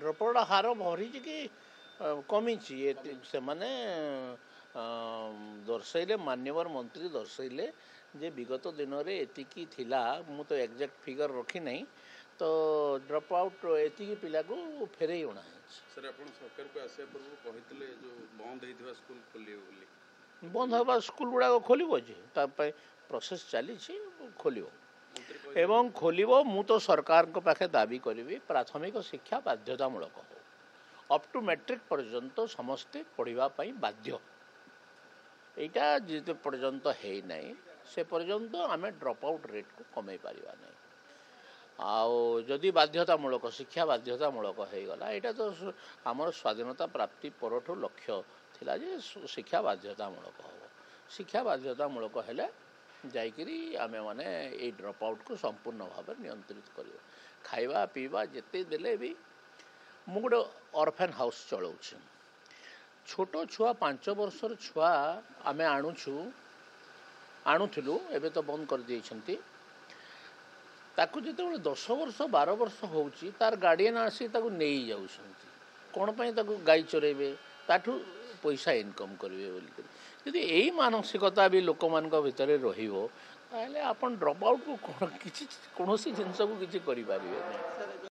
Dropout हार भरी कि कमी से माने दर्शैले माननीय मंत्री दर्शैले जे विगत दिन में एतिकी थिला मु तो एग्जैक्ट फिगर रखी नहीं तो ड्रप आउट एतिकी पिला को फेरई अणा सर आप सरकार को आसिया पूर्व कहते जो बंद होता स्कूल खोल बंद होगा स्कूल गुड़ाक खोल प्रोसेस चली खोल एवं खोल मु तो सरकार को पाखे दाबी करी प्राथमिक शिक्षा बाध्यतामूलक हो अप टू मैट्रिक पर्यंत समस्ते पढ़ाई बाध्य यहाँ जिते पर्यंत है नहीं से पर्यंत आम ड्रप आउट रेट को कमे पारिबा नहीं आदि बाध्यतामूलक शिक्षा बाध्यतामूलक हो गला यहाँ तो आमर स्वाधीनता प्राप्ति परठू लक्ष्य थिला जे शिक्षा बाध्यतामूलक हो शिक्षा बाध्यतामूलक हेले जाइकरी आमे माने ए ड्रप आउट को संपूर्ण भाव नियंत्रित कर खाइबा पीवा जिते देले भी मु गोटे ऑर्फेन हाउस चलाऊँ छोट छुआ 5 वर्षर छुआ आमे आणुलु एबे तो बंद कर देइछंती ताकू जिते 10 वर्ष 12 वर्ष होउची तार गार्डियन आसी ताकू नेई जाउछंती कोन पई ताकू गाई चरेबे ताठू पैसा इनकम करेंगे बोलिक यदि यही मानसिकता भी लोक मान भितर रही ड्रप आउट को कौन किसी जिनस को किसी करें।